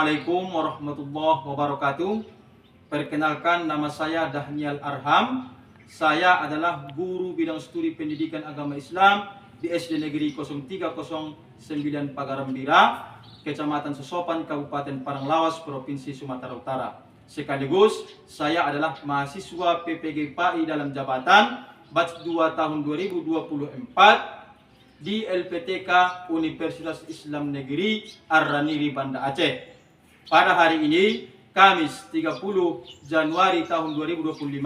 Assalamualaikum warahmatullahi wabarakatuh. Perkenalkan, nama saya Daniel Arham. Saya adalah guru bidang studi pendidikan agama Islam di SD Negeri 0309 Pagarambira, Kecamatan Sosopan, Kabupaten Paranglawas, Provinsi Sumatera Utara. Sekaligus saya adalah mahasiswa PPG PAI dalam jabatan batch 2 tahun 2024 di LPTK Universitas Islam Negeri Ar-Raniri, Banda Aceh. Pada hari ini, Kamis 30 Januari tahun 2025,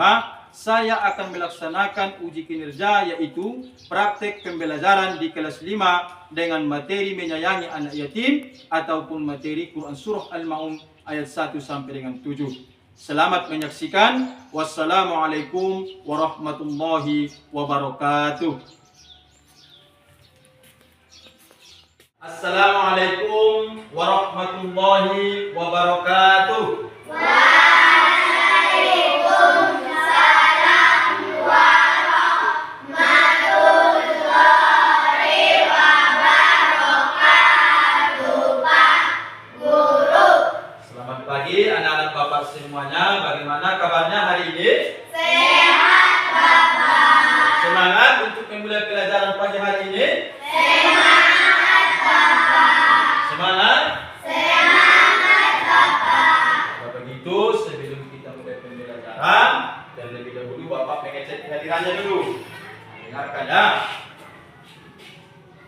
saya akan melaksanakan uji kinerja, yaitu praktek pembelajaran di kelas 5 dengan materi menyayangi anak yatim ataupun materi Quran Surah Al-Ma'un ayat 1 sampai dengan 7. Selamat menyaksikan. Wassalamualaikum warahmatullahi wabarakatuh. Assalamualaikum warahmatullahi wabarakatuh. Waalaikumsalam warahmatullahi wabarakatuh, Pak Guru. Selamat pagi anak-anak Bapak semuanya. Bagaimana kabarnya hari ini? Sehat, Bapak. Semangat untuk memulai pelajaran pagi hari ini? Semangat? Semangat, Bapak. Kalau begitu, sebelum kita mulai pembelajaran, terlebih dahulu Bapak mengecek kehadirannya dulu. Dengarkan ya.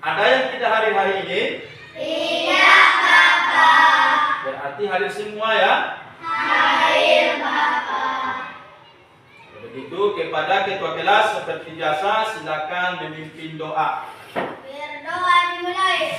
Ada yang tidak hadir hari ini? Tidak, Bapak. Berarti hadir semua ya? Hadir, Bapak. Kalau begitu, kepada ketua kelas seperti biasa, silakan memimpin doa. Berdoa dimulai.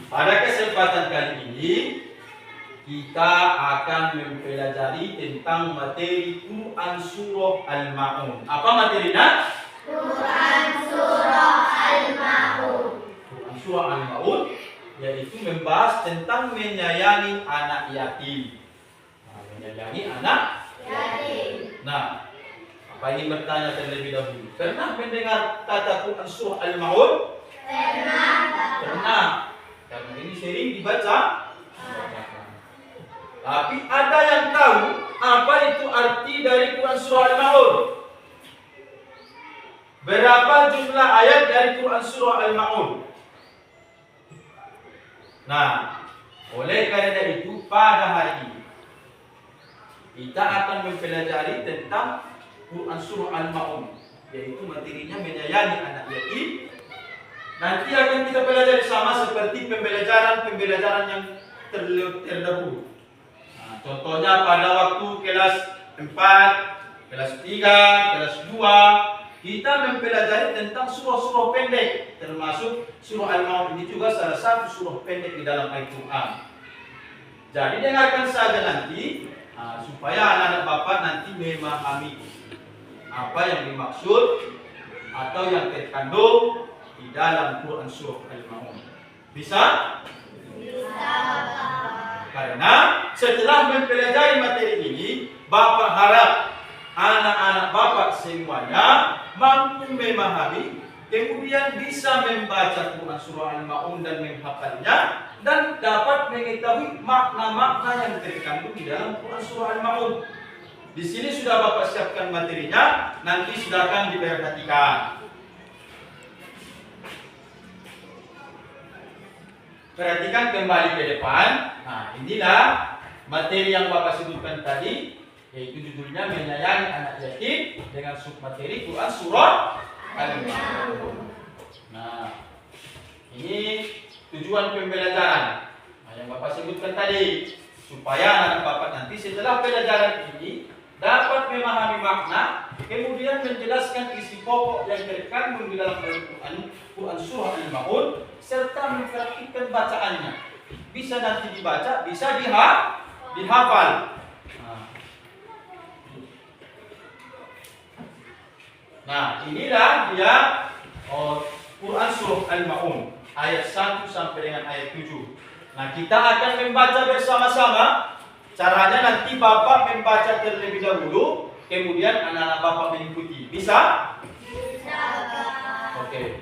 Pada kesempatan kali ini, kita akan mempelajari tentang materi Quran Surah Al-Ma'un. Apa materinya? Quran Surah Al-Ma'un. Quran Surah Al-Ma'un yaitu membahas tentang menyayangi anak yatim. Menyayangi anak yatim. Nah, apa ingin bertanya terlebih dahulu? Pernah mendengar kata Quran Surah Al-Ma'un? Pernah, Bapak. Pernah. Karena ini sering dibaca. Tapi ada yang tahu apa itu arti dari Quran Surah Al-Ma'un? Berapa jumlah ayat dari Quran Surah Al-Ma'un? Nah, oleh karena itu pada hari ini kita akan mempelajari tentang Quran Surah Al-Ma'un, yaitu materinya menyayangi anak yatim. Nanti akan kita pelajari sama seperti pembelajaran yang terdahulu. Nah, contohnya pada waktu kelas 4, kelas 3, kelas 2, kita mempelajari tentang surah-surah pendek, termasuk surah Al-Ma'un ini juga salah satu surah pendek di dalam Al-Quran. Jadi dengarkan saja nanti, supaya anak-anak Bapak nanti memahami apa yang dimaksud atau yang terkandung di dalam Quran Surah Al-Ma'un. Bisa? Bisa, Bapak. Karena setelah mempelajari materi ini, Bapak harap anak-anak Bapak semuanya mampu memahami, kemudian bisa membaca Quran Surah Al-Ma'un dan menghafalnya, dan dapat mengetahui makna-makna yang terkandung di dalam Quran Surah Al-Ma'un. Di sini sudah Bapak siapkan materinya, nanti silakan diperhatikan. Perhatikan kembali ke depan. Nah, inilah materi yang Bapak sebutkan tadi, yaitu judulnya menyayangi anak yatim dengan submateri Quran Surah Al-Ma'un. Nah, ini tujuan pembelajaran. Nah, yang Bapak sebutkan tadi, supaya anak Bapak nanti setelah pelajaran ini dapat memahami makna, kemudian menjelaskan isi pokok yang terkandung di dalam Quran surah Al-Maun, serta mempraktikkan bacaannya. Bisa nanti dibaca, bisa dihafal. Nah, inilah dia Quran surah Al-Maun ayat 1 sampai dengan ayat 7. Nah, kita akan membaca bersama-sama. Caranya nanti Bapak membaca terlebih dahulu, kemudian anak-anak Bapak mengikuti. Bisa? Bisa. Oke.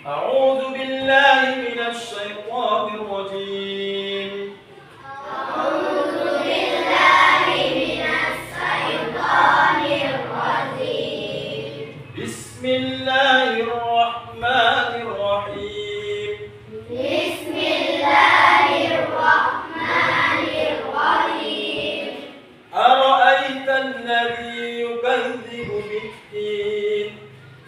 A'udzu billahi minasy syaithanir rajim. A'udzu billahi minasy syaithanir rajim. Bismillahirrahmanirrahim. Bismillahirrahmanirrahim. Ara'aital ladzi yukadzibu bid-din.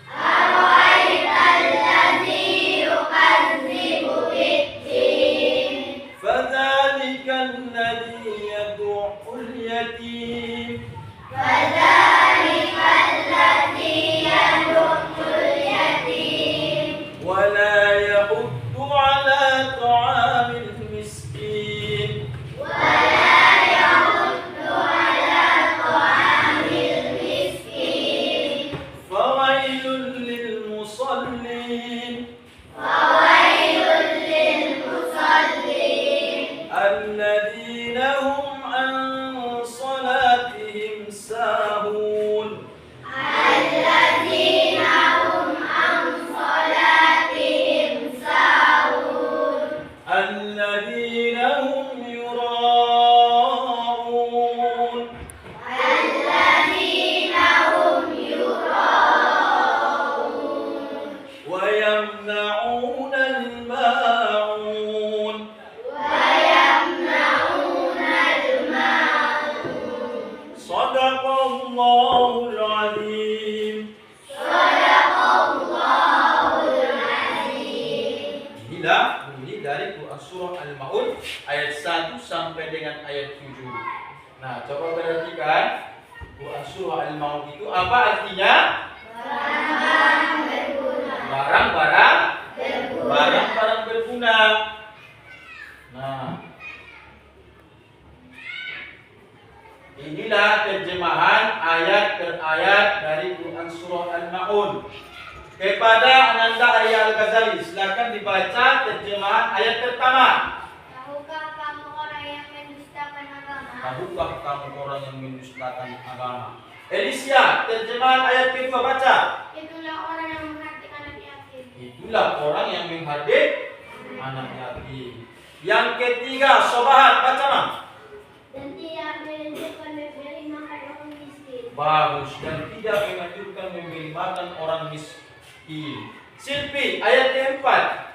Ara'aital ladzi yukadzibu bid-din. Fadzalikal ladzi yad'ul yatim. Fadzalikal ladzi yad'ul yatim. Wa la yahuddu 'ala ta'amil miskin. Wala yahuddu ala ta'amil miskin. Fawailul lil musallin. Fawailul lil musallin. Alladzina hum an salatihim sahun. Alladzina hum an salatihim sahun. Alladzina hum yura'un. Alladzina hum yura'un. Wa yamna'una al-ma'un. Wa yamna'una al-ma'un. Shadaqallahul 'azim. Shadaqallahul azim. Inilah bunyi dari Quran surah Al-Maun ayat 1 sampai dengan ayat 7. Nah, coba perhatikan Quran surah Al-Maun itu apa artinya? Barang-barang berguna. Barang-barang Berguna. barang-barang berguna. Nah, inilah terjemahan ayat per ayat dari Quran surah Al-Maun. Kepada Ananda Arya Al-Ghazali, silakan dibaca terjemahan ayat pertama. Tahukah kamu orang yang mendustakan agama? Tahukah kamu orang yang mendustakan agama? Elisia, terjemahan ayat kedua baca. Itulah orang yang menghardik anak yatim. Itulah orang yang menghardik anak yatim. Yang ketiga, Sobahat, baca Mam. Dan tidak menunjukkan memberi makan orang miskin. Bagus, dan tidak menganjurkan memberi makan orang miskin. Silpi, ayat keempat.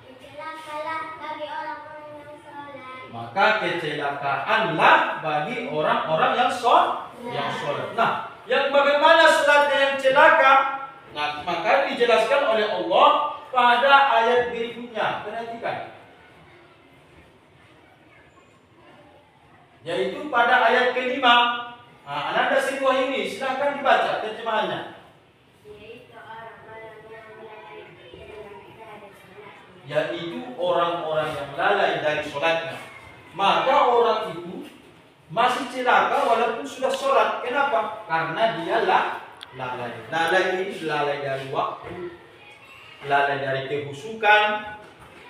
Kecelakaan bagi orang-orang yang soleh. Maka kecelakaanlah bagi orang-orang yang soleh. Nah, yang bagaimana selatnya yang celaka? Nah, maka dijelaskan oleh Allah pada ayat berikutnya. Perhatikan. Yaitu pada ayat kelima. Nah, Ananda Sri Wahyuni, silahkan dibaca terjemahannya. Yaitu orang-orang yang lalai dari sholatnya. Maka orang itu masih celaka walaupun sudah sholat. Kenapa? Karena dia lalai. Lalai ini lalai dari waktu, lalai dari kehusukan,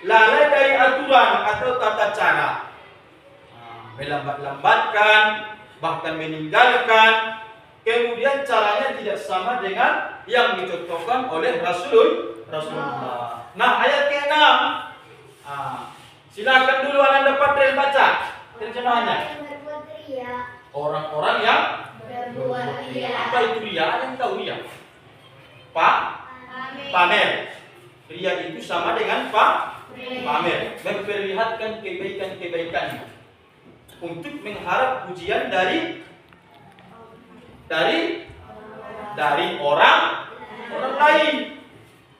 lalai dari aturan atau tata cara. Melambat-lambatkan, bahkan meninggalkan. Kemudian caranya tidak sama dengan yang dicontohkan oleh Rasulullah. Nah, ayat ke-6. Silakan dulu Ananda Padrel baca terjemahannya. Orang-orang yang berbuat ria. Apa itu ria? Ada yang tahu ria? Pamer. Ria itu sama dengan pamer. Memperlihatkan kebaikan-kebaikannya untuk mengharap pujian dari orang lain.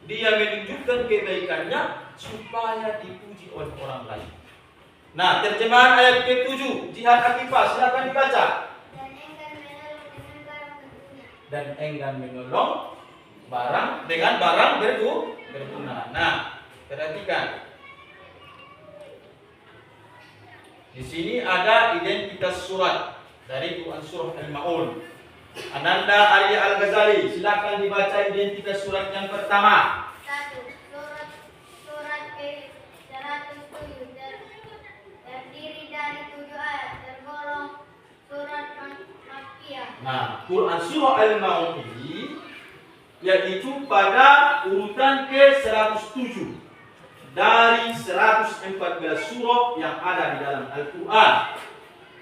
Dia menunjukkan kebaikannya supaya dipuji oleh orang lain. Nah, terjemahan ayat ke-7 Jihan Akifah, silakan dibaca. Dan enggan menolong barang dengan barang berguna. Nah, perhatikan. Di sini ada identitas surat dari Quran surah Al-Maun. Ananda Arya Al-Ghazali, silakan dibaca identitas surat yang pertama. 1. Surat P107 terdiri dari 7 ayat, tergolong surat Makkiyah. Nah, Quran surah Al-Maun ini yaitu pada urutan ke-107 dari 114 surah yang ada di dalam Al-Quran.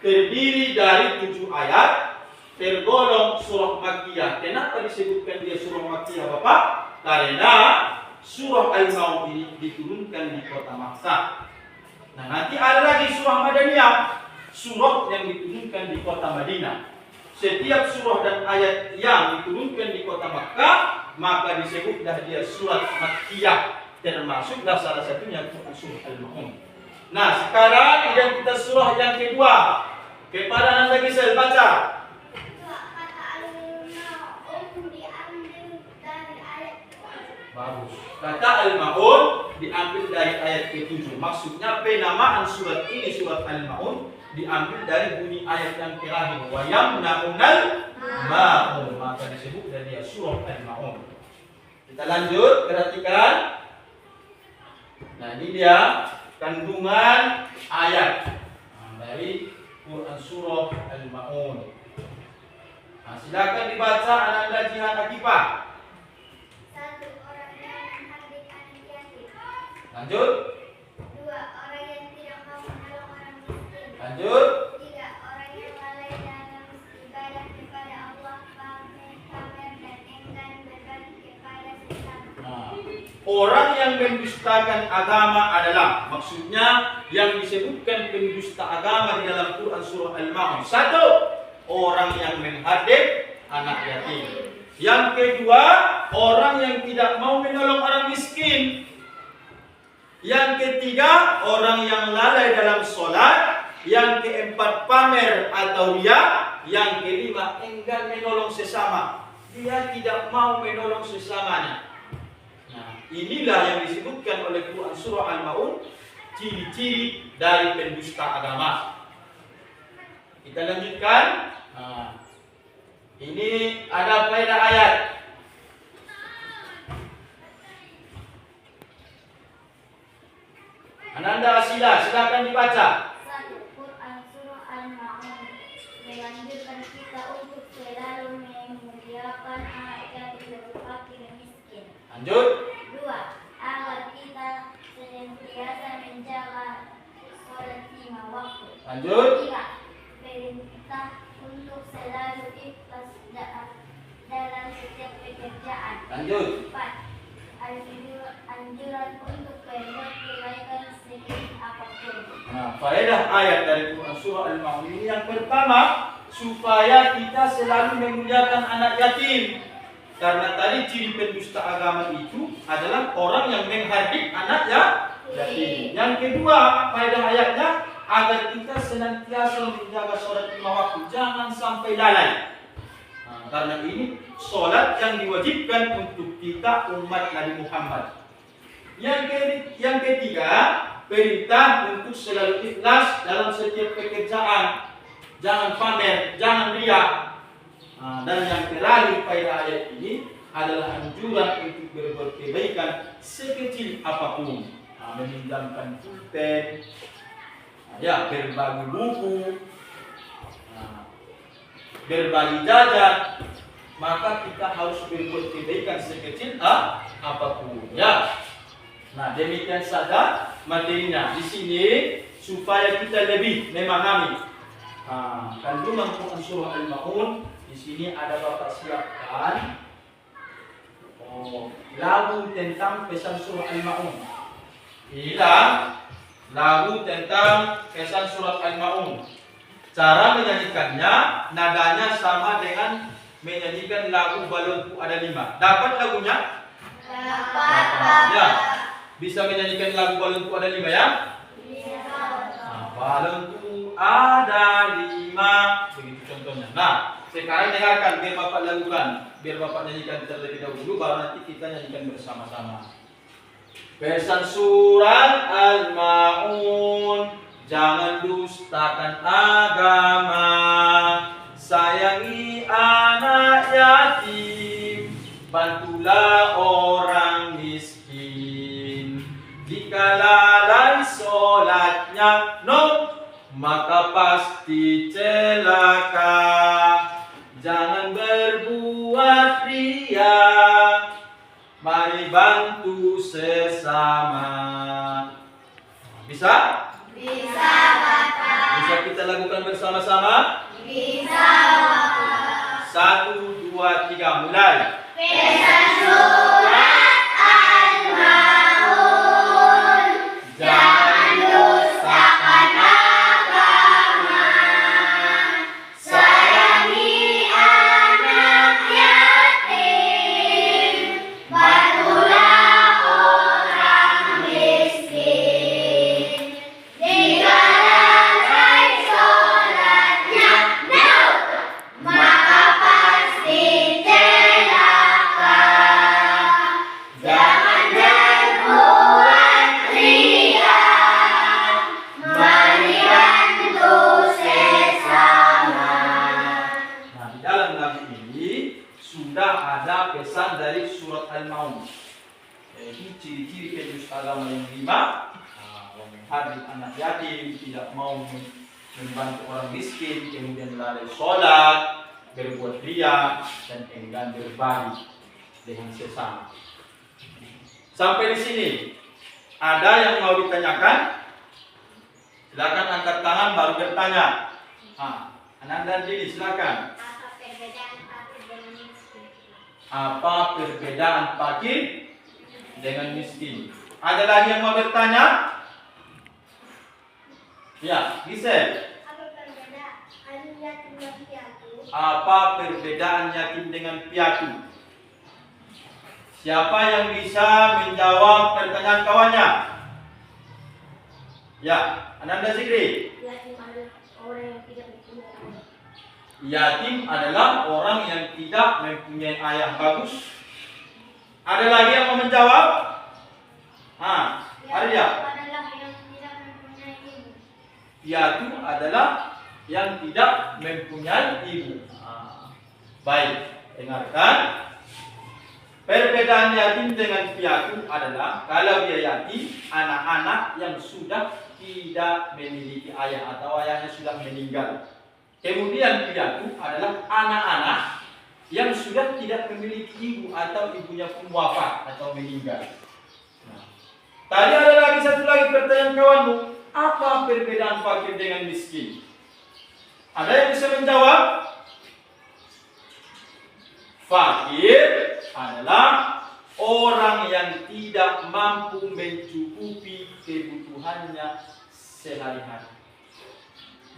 Terdiri dari 7 ayat, tergolong surah Makkiyah. Kenapa disebutkan dia surah Makkiyah, Bapak? Karena surah Al-Maun ini diturunkan di kota Makkah. Nah, nanti ada lagi surah Madaniyah, surah yang diturunkan di kota Madinah. Setiap surah dan ayat yang diturunkan di kota Makkah, maka disebutlah dia surat Makkiyah. Termasuklah salah satunya Quran surah Al-Maun. Nah, sekarang identitas surah yang kedua. Kepada Anda Gisel, baca. Kata Al-Maun diambil dari ayat. Bagus. Kata Al-Maun diambil dari ayat ke-7. Maksudnya penamaan surat ini, surat Al-Maun, diambil dari bunyi ayat yang terakhir. Wa yamna'unal ma'un. Maka disebut dari surah Al-Maun. Kita lanjut, perhatikan. Nah, ini dia kandungan ayat dari Quran surah Al-Maun. Nah, silakan dibaca Ananda Jihan Akifah. 1. Orang yang menghardik anak yatim. Lanjut. 2. Orang yang tidak mau menolong orang miskin. Lanjut. 3. Orang yang lalai dalam ibadah kepada Allah, pamer dan enggan berbagi kepada sesama. Nah, orang yang mendustakan agama adalah, maksudnya yang disebutkan pendusta agama di dalam Quran surah Al-Maun. 1. Orang yang menghardik anak yatim. Yang kedua, orang yang tidak mau menolong orang miskin. Yang ketiga, orang yang lalai dalam sholat. Yang keempat, pamer atau riya. Yang kelima, enggan menolong sesama. Dia tidak mau menolong sesamanya. Nah, inilah yang disebutkan oleh Quran surah Al-Maun, ciri-ciri dari pendusta agama. Kita lanjutkan. Nah, ini ada faedah ayat. Ananda Asila, silakan dibaca. 1. Quran surah Al-Maun menganjurkan kita untuk selalu memuliakan anak yatim dan fakir miskin. Lanjut. 2. Agar kita senantiasa menjaga sholat 5 waktu. Lanjut. 3. Perintah untuk selalu ikhlas dalam setiap pekerjaan. Lanjut. 4. Anjuran untuk berbuat kebaikan sekecil apapun. Nah, faedah ayat dari Quran surah Al-Maun ini yang pertama, supaya kita selalu memuliakan anak yatim. Karena tadi ciri pendusta agama itu adalah orang yang menghardik anak yatim. Yang kedua, faedah ayatnya agar kita senantiasa menjaga sholat 5 waktu, jangan sampai lalai. Nah, karena ini sholat yang diwajibkan untuk kita umat Nabi Muhammad. Yang ketiga, perintah untuk selalu ikhlas dalam setiap pekerjaan, jangan pamer, jangan riya. Nah, dan yang terakhir faedah ayat ini adalah anjuran untuk berbuat kebaikan sekecil apapun. Nah, meminjamkan pulpen, ya, berbagi buku, berbagi jajan, maka kita harus berbuat kebaikan sekecil apapun. Ya. Nah, demikian saja materinya di sini supaya kita lebih memahami kandungan Quran surah Al-Maun. Di sini ada Bapak siapkan lagu tentang pesan surah Al-Maun. Inilah lagu tentang pesan surat Al-Maun. Cara menyanyikannya, nadanya sama dengan menyanyikan lagu Balonku Ada 5. Dapat lagunya? Dapat. Ya. Bisa menyanyikan lagu Balonku Ada 5 ya? Bisa. Nah, Balengku ada 5. Begitu contohnya. Nah, sekarang dengarkan biar Bapak lakukan. Biar Bapak nyanyikan terlebih dahulu, baru nanti kita nyanyikan bersama-sama. Pesan surat Al-Maun, jangan dustakan agama, sayangi anak yatim, bantulah orang miskin. Jika lalai sholatnya, maka pasti celaka. Jangan berbuat ria, mari bantu sesama. Bisa? Bisa, Bapak. Bisa kita lakukan bersama-sama? Bisa, Bapak. 1, 2, 3, mulai. Pesan surat Al-Maun, jangan dustakan agama, sayangi anak yatim, bantulah orang miskin. Jika lalai sholatnya, maka pasti celaka. Jangan berbuat ria, mari bantu sesama. Nah, di dalam lagu ini sudah ada pesan dari surat Al-Maun, yaitu ciri-ciri penista agama yang 5. Menghadir anak yatim, tidak mau membantu orang miskin, kemudian lalai sholat, berbuat ria, dan enggan berbagi dengan sesama. Sampai di sini, ada yang mau ditanyakan? Silakan angkat tangan baru bertanya. Ananda Dini, silakan. Apa perbedaan fakir dengan miskin? Apa perbedaan fakir dengan miskin? Ada lagi yang mau bertanya? Ya, Gisel. Apa perbedaan yatim dan piatu? Apa perbedaan yatim dengan piatu? Siapa yang bisa menjawab pertanyaan kawannya? Ya, Ananda Zikri. Yatim adalah orang yang tidak mempunyai ayah. Yatim adalah orang yang tidak mempunyai ayah. Bagus. Ada lagi yang mau menjawab? Arya. Adalah yang tidak mempunyai ibu. Piatu adalah yang tidak mempunyai ibu. Baik, dengarkan. Perbedaan yatim dengan piatu adalah kalau dia yatim, anak-anak yang sudah tidak memiliki ayah atau ayahnya sudah meninggal. Kemudian piatu adalah anak-anak yang sudah tidak memiliki ibu atau ibunya pun wafat atau meninggal. Tadi ada lagi satu lagi pertanyaan kawanmu. Apa perbedaan fakir dengan miskin? Ada yang bisa menjawab? Fakir adalah orang yang tidak mampu mencukupi kebutuhannya sehari-hari.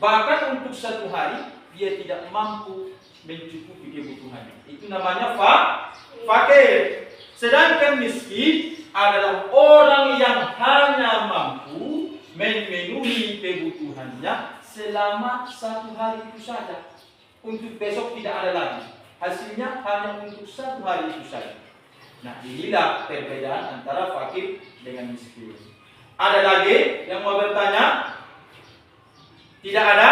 Bahkan untuk satu hari dia tidak mampu mencukupi kebutuhannya. Itu namanya fakir. Sedangkan miskin adalah orang yang hanya mampu memenuhi kebutuhannya selama satu hari itu saja. Untuk besok tidak ada lagi. Hasilnya hanya untuk satu hari itu saja. Nah, inilah perbedaan antara fakir dengan miskin. Ada lagi yang mau bertanya? Tidak ada?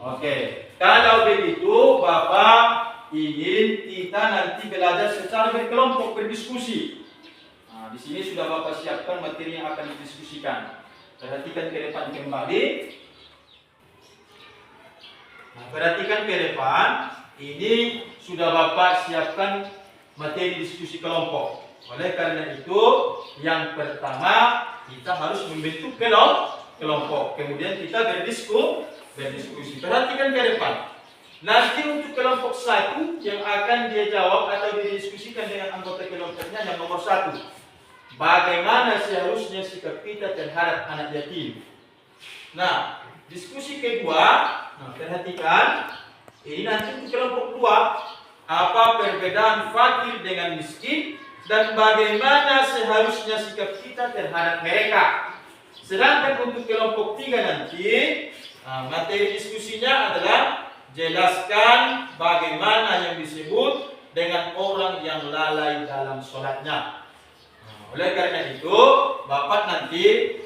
Oke. Kalau begitu, Bapak ingin kita nanti belajar secara berkelompok, berdiskusi. Nah, di sini sudah Bapak siapkan materi yang akan didiskusikan. Perhatikan ke depan kembali. Nah, perhatikan ke depan. Ini sudah Bapak siapkan materi diskusi kelompok. Oleh karena itu, yang pertama kita harus membentuk kelompok. Kemudian kita berdiskusi. Perhatikan ke depan. Nanti untuk kelompok 1 yang akan dia jawab atau didiskusikan dengan anggota kelompoknya yang nomor 1. Bagaimana seharusnya sikap kita terhadap anak yatim? Nah, diskusi kedua, perhatikan. Ini nanti untuk kelompok 2. Apa perbedaan fakir dengan miskin dan bagaimana seharusnya sikap kita terhadap mereka? Sedangkan untuk kelompok 3 nanti, materi diskusinya adalah jelaskan bagaimana yang disebut dengan orang yang lalai dalam sholatnya. Oleh karena itu, Bapak nanti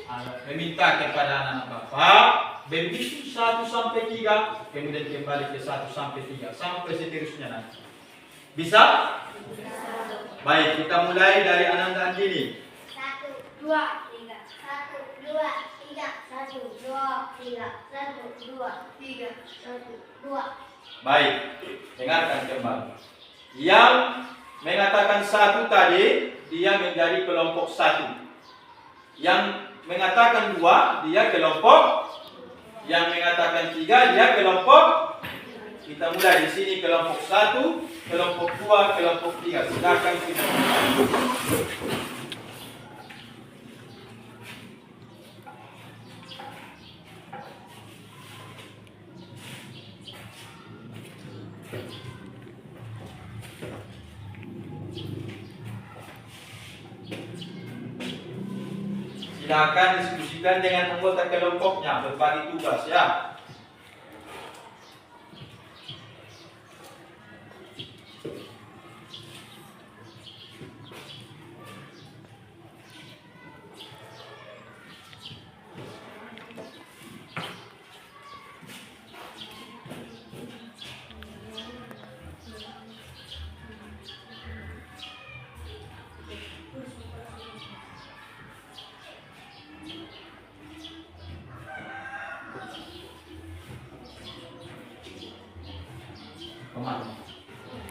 meminta kepada anak Bapak berhitung 1 sampai 3, kemudian kembali ke 1 sampai 3, sampai seterusnya nanti. Bisa? Baik, kita mulai dari Ananda Andini. 1, 2, 3. 1, 2, 3. 1, 2, 3. 1, 2, 3. 1, 2. Baik, dengarkan kembali. Yang mengatakan 1 tadi, dia menjadi kelompok 1. Yang mengatakan 2, dia kelompok. Yang mengatakan 3, dia kelompok. Kita mulai di sini kelompok 1, kelompok 2, kelompok 3. Silakan kita mulai. Silakan diskusikan dengan anggota kelompoknya, berbagi tugas ya.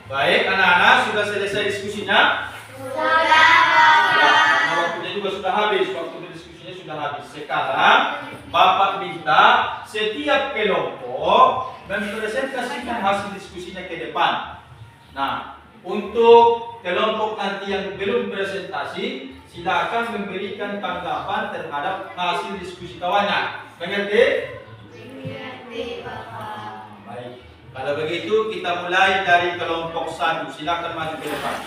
Baik, anak-anak sudah selesai diskusinya? Sudah. Ya, waktunya juga sudah habis, waktu diskusinya sudah habis. Sekarang Bapak minta setiap kelompok mempresentasikan hasil diskusinya ke depan. Nah, untuk kelompok nanti yang belum presentasi, silakan memberikan tanggapan terhadap hasil diskusi kawannya. Mengerti? Mengerti, Bapak. Baik. Kalau begitu kita mulai dari kelompok 1. Silakan maju ke depan.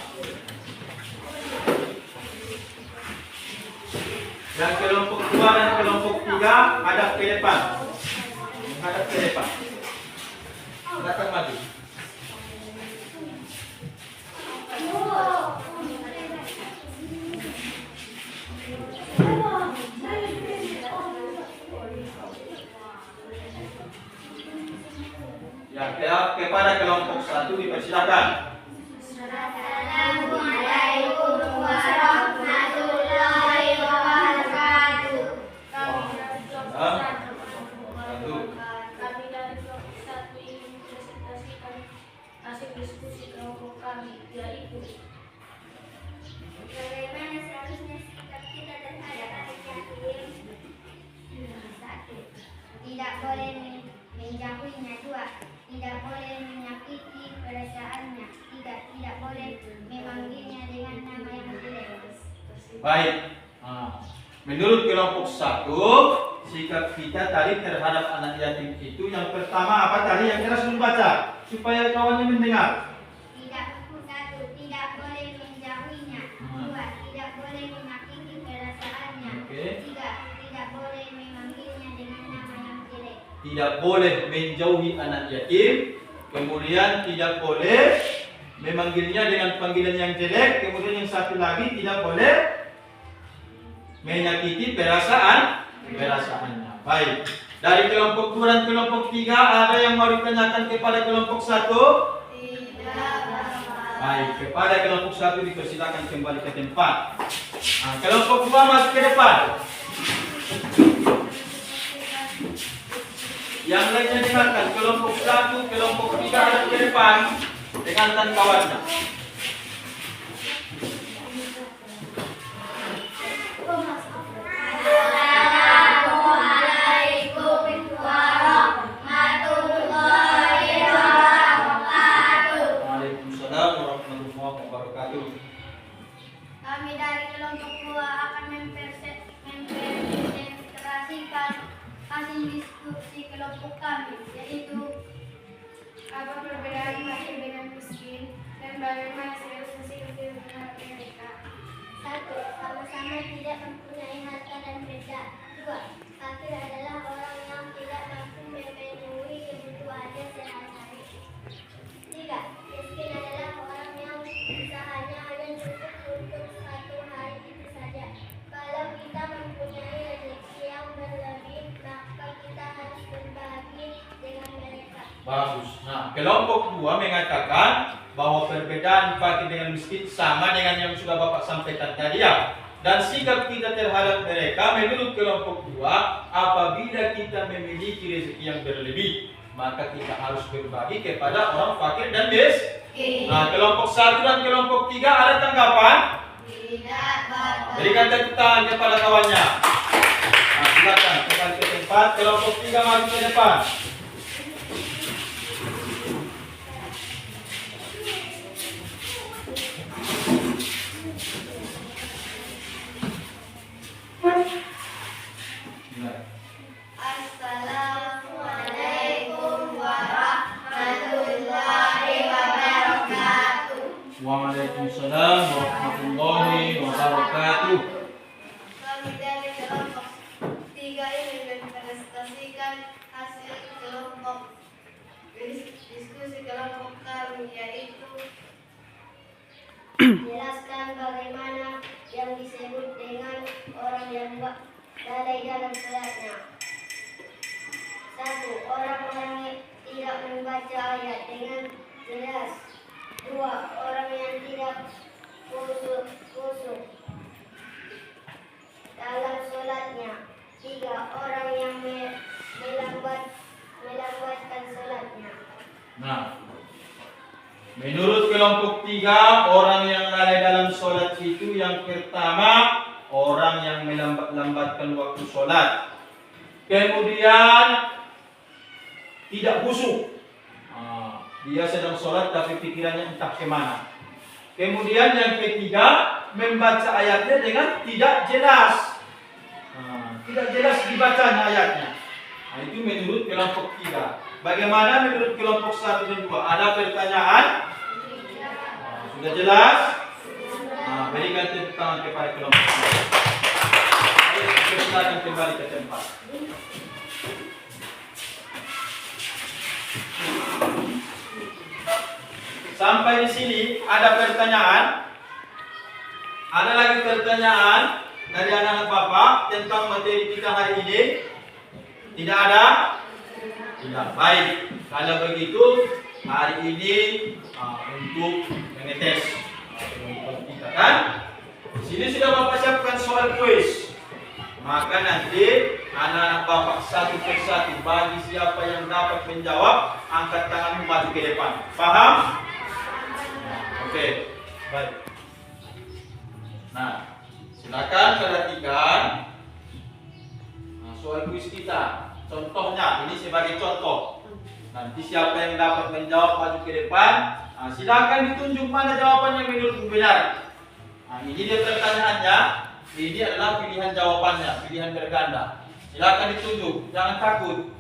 Dan kelompok 2 dan kelompok 3 hadap ke depan. Hadap ke depan. Silakan maju. Ya, kepada kelompok 1 dipersilakan. Assalamualaikum warahmatullahi wabarakatuh. Kami dari kelompok 1 ingin mempresentasikan hasil diskusi kelompok kami, yaitu bagaimana seharusnya sikap kita terhadap anak yatim. 1. Tidak boleh menjauhinya. 2. Tidak boleh menyakiti perasaannya. 3. Tidak boleh memanggilnya dengan nama yang jelek. Baik. Menurut kelompok 1, sikap kita tadi terhadap anak yatim itu yang pertama apa tadi yang keras membaca supaya kawannya mendengar. Tidak. 1. Tidak boleh menjauhinya. 2. Tidak boleh menyakiti perasaannya. 3. Tidak boleh memanggilnya dengan nama yang jelek. Tidak boleh menjauhi anak yatim. Kemudian tidak boleh memanggilnya dengan panggilan yang jelek. Kemudian yang satu lagi tidak boleh menyakiti perasaannya. Baik. Dari kelompok 2 dan kelompok 3 ada yang mau ditanyakan kepada kelompok 1? Tidak, Bapak. Baik, kepada kelompok 1 dipersilakan kembali ke tempat. Kelompok 2 masuk ke depan. Yang lainnya dengarkan, kelompok 1, kelompok 3 ada ke depan. Dengarkan kawannya. Assalamualaikum warahmatullahi wabarakatuh. Waalaikumsalam warahmatullahi wabarakatuh. Kami dari kelompok 2 akan mempresentasikan hasil diskusi kelompok kami, yaitu apa perbedaan fakir dengan miskin dan bagaimana Bagus. Nah, kelompok 2 mengatakan bahwa perbedaan fakir dengan miskin sama dengan yang sudah Bapak sampaikan tadi ya. Dan sikap kita terhadap mereka menurut kelompok 2, apabila kita memiliki rezeki yang berlebih, maka kita harus berbagi kepada orang fakir dan miskin. Nah, kelompok 1 dan kelompok 3 ada tanggapan? Tidak, Bapak. Berikan tepuk tangan kepada kawannya. Nah, silakan kembali ke tempat. Kelompok 3 maju ke depan. Assalamualaikum warahmatullahi wabarakatuh. Waalaikumsalam warahmatullahi wabarakatuh. Kami dari kelompok 3 ini mempresentasikan hasil kelompok diskusi kelompok kami, yaitu Jelaskan bagaimana yang disebut dengan orang yang lalai dalam sholatnya. 1. Orang-orang yang tidak membaca ayat dengan jelas. 2. Orang yang tidak khusyuk dalam sholatnya. 3. Orang yang melambatkan sholatnya. Nah, menurut kelompok 3, orang yang lalai dalam sholat itu yang pertama, orang yang melambatkan waktu sholat. Kemudian tidak khusyuk. Dia sedang sholat tapi pikirannya entah kemana. Kemudian yang ketiga, membaca ayatnya dengan tidak jelas. Tidak jelas dibacanya ayatnya. Nah, itu menurut kelompok 3. Bagaimana menurut kelompok 1 dan 2? Ada pertanyaan? Sudah jelas? Berikan tepuk tangan kepada kelompok 2. Ayo, silakan kembali ke tempat. Sampai di sini ada pertanyaan? Ada lagi pertanyaan dari anak-anak Bapak tentang materi kita hari ini? Tidak ada? Tidak. Baik. Kalau begitu hari ini untuk mengetes kita kan? Di sini sudah Bapak siapkan soal kuis. Maka nanti anak-anak Bapak satu persatu bagi siapa yang dapat menjawab, angkat tanganmu maju ke depan. Paham? Oke, baik. Nah, silakan perhatikan soal kuis kita. Contohnya, ini sebagai contoh. Nanti siapa yang dapat menjawab maju ke depan. Silakan ditunjuk mana jawaban yang menurutmu benar. Ini dia pertanyaannya. Ini adalah pilihan jawabannya, pilihan berganda. Silakan ditunjuk, jangan takut.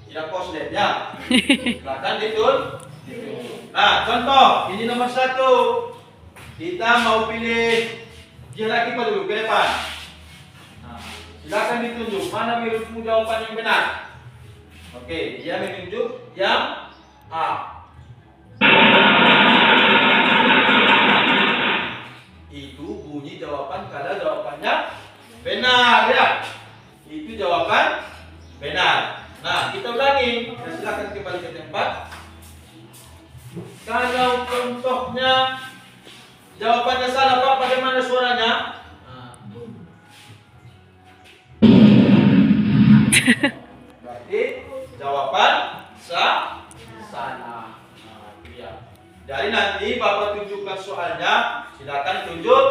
Tidak koslet ya. Silakan ditunjuk. Nah, contoh, ini nomor 1. Kita mau pilih dia lagi apa dulu ke depan. Nah, silakan ditunjuk mana menurutmu jawaban yang benar. Oke, dia menunjuk yang A. Itu bunyi jawaban kalau jawabannya benar ya. Itu jawaban benar. Nah, kita ulangi. Silakan kembali ke tempat. Kalau contohnya jawabannya salah Pak, bagaimana suaranya? Berarti jawaban salah. Iya. Jadi nanti Bapak tunjukkan soalnya, silakan tunjuk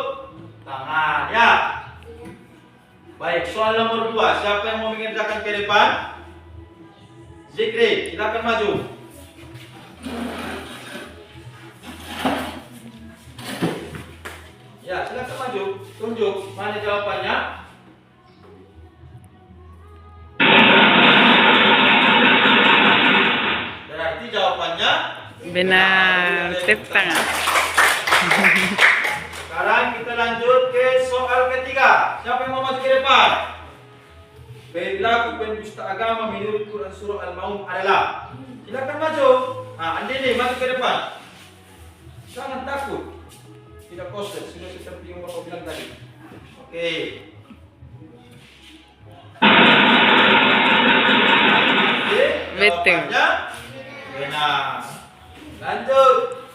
tangannya. Baik, soal nomor 2. Siapa yang mau mengerjakan ke depan? Zikri, silakan maju. Ya, silakan maju. Tunjuk mana jawabannya. Berarti jawabannya benar. Tepuk tangan. Sekarang kita lanjut ke soal ketiga. Siapa yang mau maju ke depan? Perilaku pendusta agama menurut Quran surah Al-Maun adalah. Silakan maju. Andini maju ke depan. Jangan takut. Tidak koslet, sudah seperti yang Bapak bilang tadi. Oke. Betul. Jawabannya Nah, lanjut.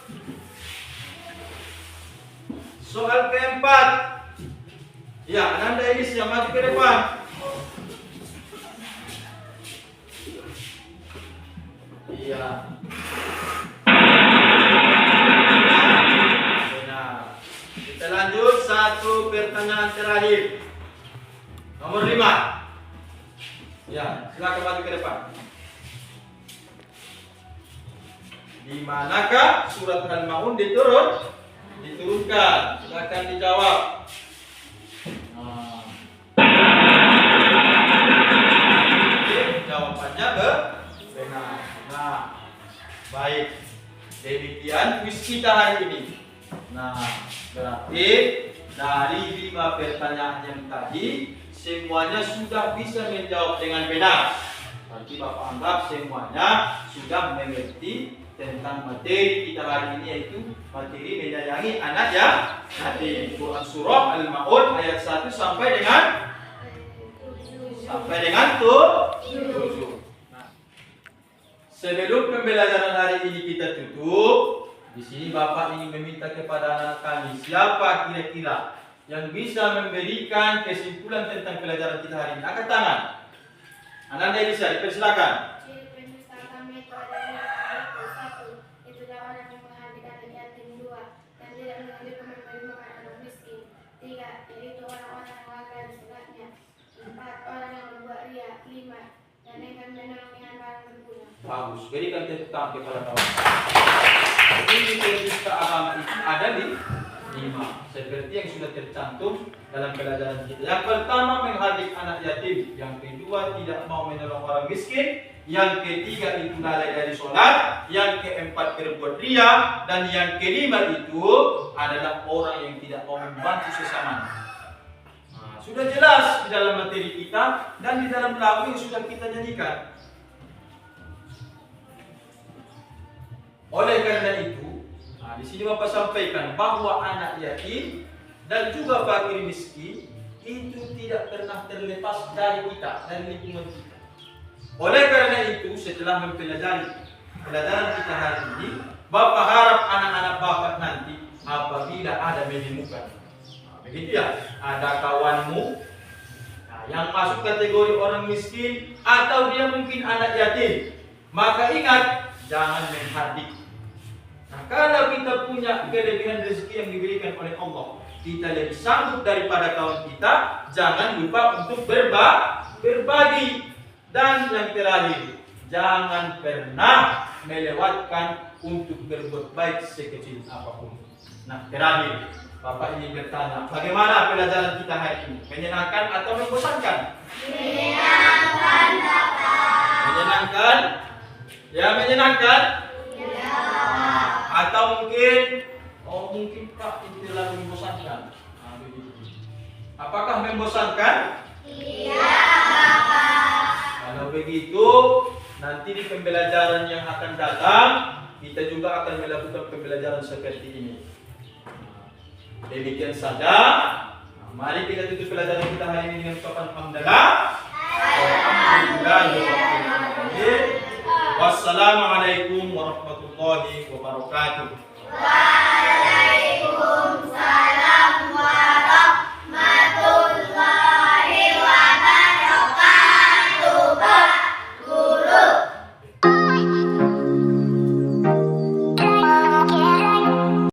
Soal keempat. Ya, Ananda Elis yang maju ke depan. Iya. Benar. Kita lanjut satu pertanyaan terakhir. Nomor 5. Ya, silakan maju ke depan. Di manakah surat Al-Maun diturunkan? Silakan dijawab. Nah. Oke, jawabannya benar. Nah, baik. Demikian kuis kita hari ini. Nah, berarti dari 5 pertanyaan yang tadi semuanya sudah bisa menjawab dengan benar. Berarti Bapak anggap semuanya sudah mengerti tentang materi kita hari ini, yaitu materi menyayangi anak yatim. Quran surah Al-Maun ayat 1 sampai dengan 7. Nah, sebelum pembelajaran hari ini kita tutup, di sini Bapak ingin meminta kepada anak kami, siapa kira-kira yang bisa memberikan kesimpulan tentang pelajaran kita hari ini? Angkat tangan. Ananda bisa dipersilakan. Ciri penista kami itu adalah satu, itulah orang yang menghargai anak yatim. 2, dan tidak mengambil memberi makan anak miskin. 3, yaitu orang-orang yang lalai di sholatnya. 4, orang yang berbuat riya. 5, dan yang menang dengan barang berguna. Bagus. Berikan tepuk tangan kepada kawan. Ini penista agama itu ada di 5, seperti yang sudah tercantum dalam pelajaran kita. Yang pertama, menghargai anak yatim. Yang kedua, tidak mau menolong orang miskin. Yang ketiga, itu lalai dari sholat. Yang keempat, berbuat riya. Dan yang kelima itu adalah orang yang tidak mau membantu sesama. Nah, sudah jelas di dalam materi kita dan di dalam lagu yang sudah kita nyanyikan. Oleh karena itu, di sini Bapak sampaikan bahwa anak yatim dan juga fakir miskin itu tidak pernah terlepas dari kita, dari lingkungan kita. Oleh karena itu, setelah mempelajari pelajaran kita hari ini, Bapak harap anak-anak Bapak nanti apabila ada menemukan, begitu ya, ada kawanmu yang masuk kategori orang miskin atau dia mungkin anak yatim, maka ingat, jangan menghardik. Nah, kalau kita punya kelebihan rezeki yang diberikan oleh Allah, kita lebih sanggup daripada kawan kita, jangan lupa untuk berbagi. Dan yang terakhir, jangan pernah melewatkan untuk berbuat baik sekecil apapun. Nah, terakhir, Bapak ingin bertanya, bagaimana pelajaran kita hari ini? Menyenangkan atau membosankan? Menyenangkan, Bapak. Menyenangkan? Ya, menyenangkan? Ya. Atau mungkin Pak ini terlalu membosankan. Nah, begitu. Apakah membosankan? Iya, Bapak. Kalau begitu, nanti di pembelajaran yang akan datang, kita juga akan melakukan pembelajaran seperti ini. Demikian saja. Mari kita tutup pelajaran kita hari ini dengan ucapan hamdalah. Alhamdulillah. Wassalamualaikum warahmatullahi wabarakatuh.